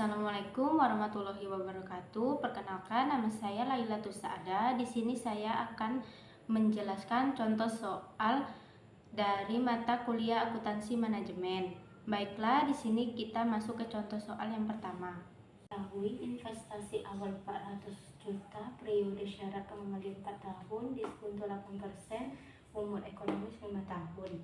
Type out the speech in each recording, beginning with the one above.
Assalamualaikum warahmatullahi wabarakatuh. Perkenalkan, nama saya Laila Tusada. Di sini saya akan menjelaskan contoh soal dari mata kuliah akuntansi manajemen. Baiklah, di sini kita masuk ke contoh soal yang pertama. Ketahui investasi awal 400 juta, periode syarat pengembalian 4 tahun, diskonto 8%, umur ekonomis 5 tahun.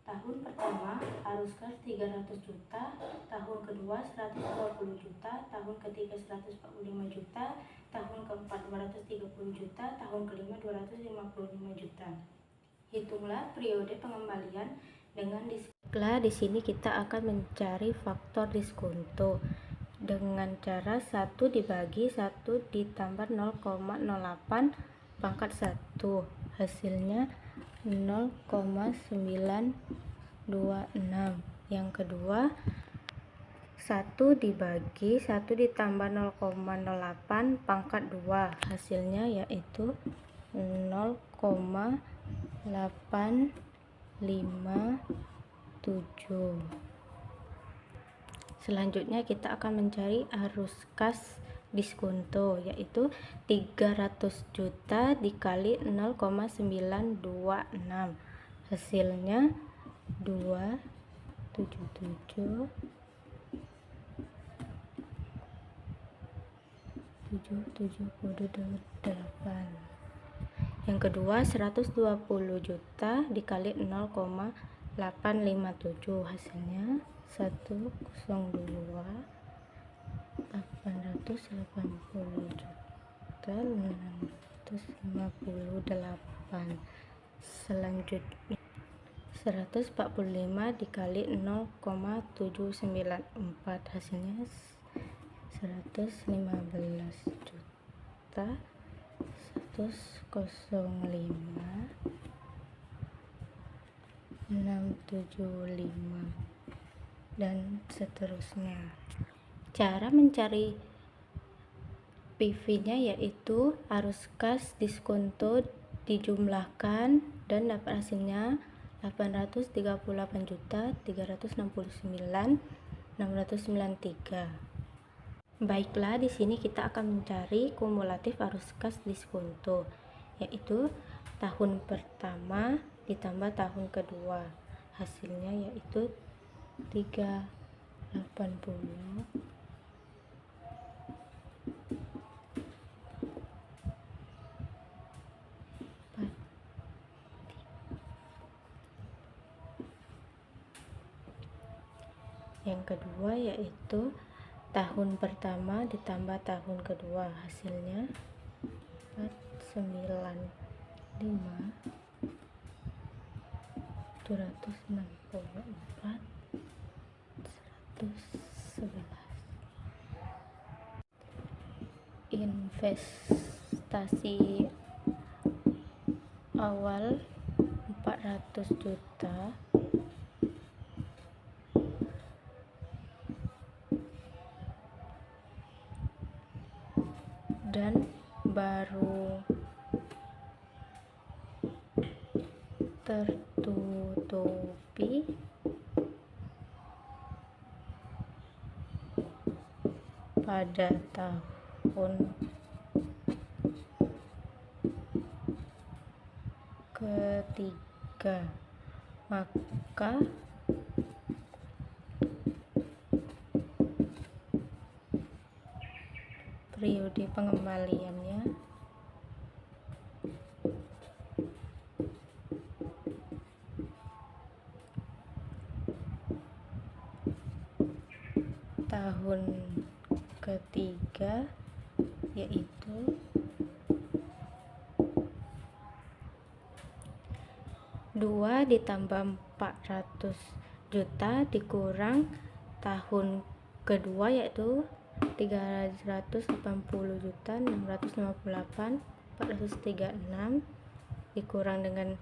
Tahun pertama arus kas 300 juta, tahun kedua 120 juta, tahun ketiga 145 juta, tahun keempat 230 juta, tahun kelima 255 juta. Hitunglah periode pengembalian dengan diskon. Di sini kita akan mencari faktor diskonto dengan cara 1 dibagi 1 ditambah 0,08 pangkat 1, hasilnya 0,926. Yang kedua 1 dibagi 1 ditambah 0,08 pangkat 2, hasilnya yaitu 0,857. Selanjutnya kita akan mencari arus kas diskonto, yaitu 300 juta dikali 0,926, hasilnya 277,778. Yang kedua 120 juta dikali 0,857, hasilnya 102,880 juta 658. Selanjutnya 145 dikali 0,794, hasilnya 115 juta 105,675 dan seterusnya. Cara mencari PV-nya yaitu arus kas diskonto dijumlahkan dan dapat hasilnya 838.369.693. Baiklah, di sini kita akan mencari kumulatif arus kas diskonto, yaitu tahun pertama ditambah tahun kedua, hasilnya yaitu 380. Yang kedua yaitu tahun pertama ditambah tahun kedua, hasilnya 495 264 111. Investasi awal 400 juta dan baru tertutupi pada tahun ketiga, maka periode pengembaliannya tahun ketiga yaitu 2 ditambah 400 juta dikurang tahun kedua yaitu 380.658.436 dikurang dengan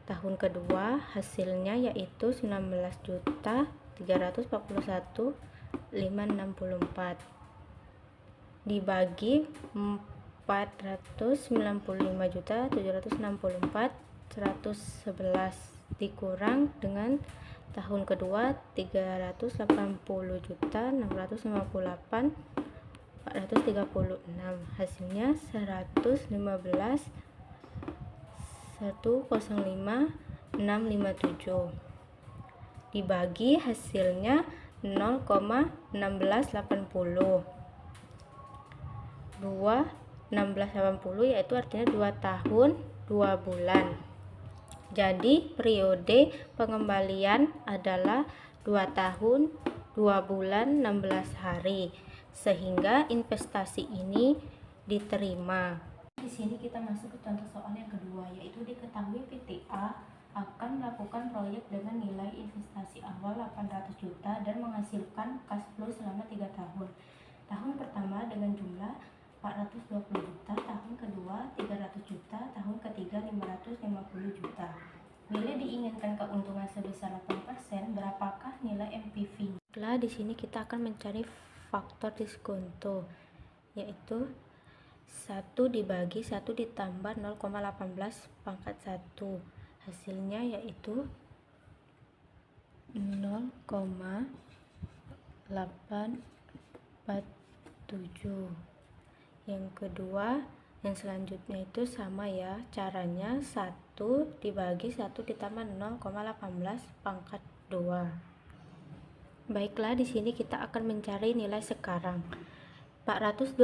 tahun kedua, hasilnya yaitu 19.341.564 dibagi 495.764.111 dikurang dengan tahun kedua 380.658.436, hasilnya 115.105.657 dibagi hasilnya 0,1680. 1680 yaitu artinya 2 tahun 2 bulan. Jadi periode pengembalian adalah 2 tahun 2 bulan 16 hari, sehingga investasi ini diterima. Di sini kita masuk ke contoh soal yang kedua, yaitu diketahui PTA akan melakukan proyek dengan nilai investasi awal 800 juta dan menghasilkan cash flow selama 3 tahun. Tahun pertama dengan jumlah 420 juta, tahun kedua 300 juta, tahun ketiga 550 juta. Bila diinginkan keuntungan sebesar 8%, berapakah nilai NPV? Setelah di sini kita akan mencari faktor diskonto, yaitu 1 dibagi 1 ditambah 0,18 pangkat 1. Hasilnya yaitu 0,847. Yang kedua, yang selanjutnya itu sama ya, caranya 1 dibagi 1 ditambah 0,18 pangkat 2. Baiklah, di sini kita akan mencari nilai sekarang. 420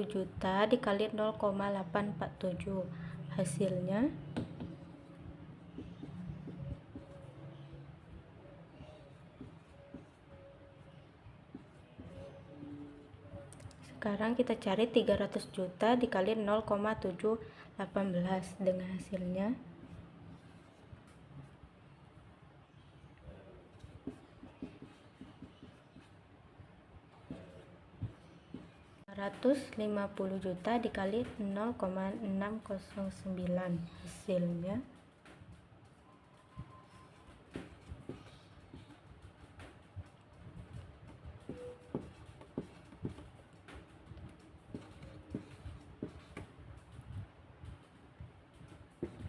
juta dikali 0,847. Hasilnya sekarang kita cari 300 juta dikali 0,718 dengan hasilnya 150 juta dikali 0,609, hasilnya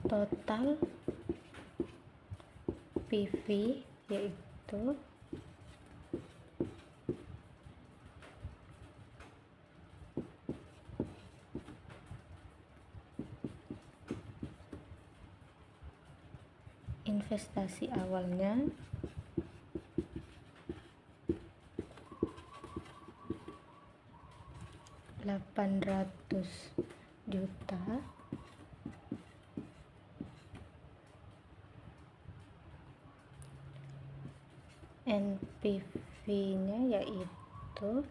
total PV yaitu investasi awalnya 800 juta NPV-nya yaitu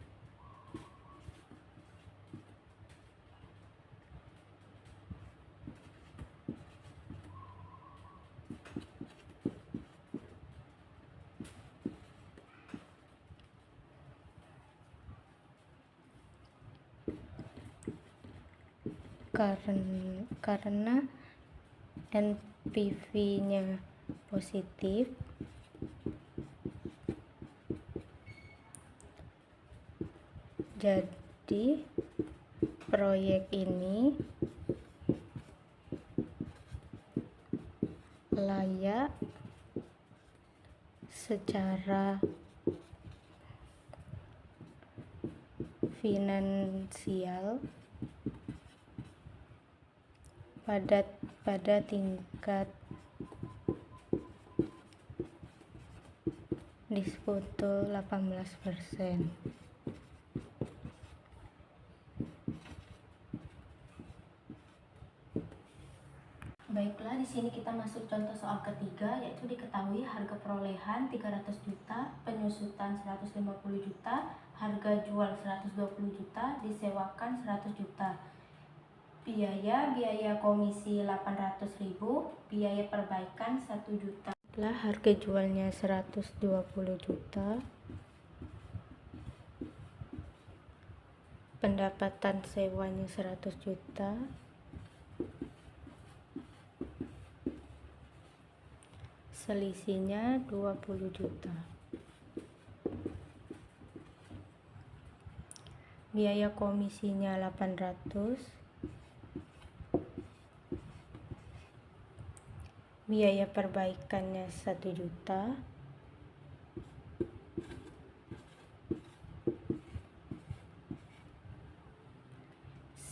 karena NPV-nya positif, jadi proyek ini layak secara finansial pada tingkat diskonto 18%. Baiklah, di sini kita masuk contoh soal ketiga, yaitu diketahui harga perolehan 300 juta, penyusutan 150 juta, harga jual 120 juta, disewakan 100 juta. Biaya komisi 800.000, biaya perbaikan 1 juta. Setelah harga jualnya 120 juta, pendapatan sewanya 100 juta, selisihnya 20 juta. Biaya komisinya 800, biaya perbaikannya 1 juta,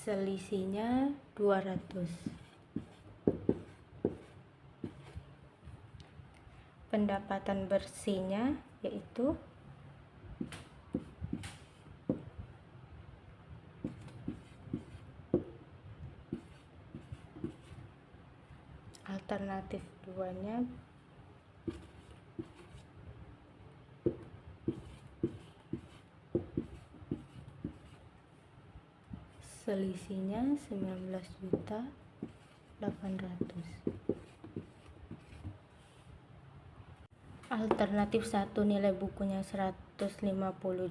selisihnya 200. Pendapatan bersihnya yaitu alternatif 2-nya selisihnya 19.800. Alternatif 1 nilai bukunya 150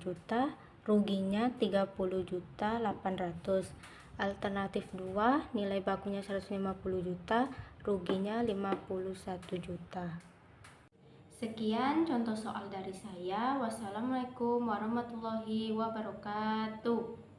juta, ruginya 30.800. Alternatif 2 nilai bakunya 150 juta, ruginya 51 juta. Sekian contoh soal dari saya. Wassalamualaikum warahmatullahi wabarakatuh.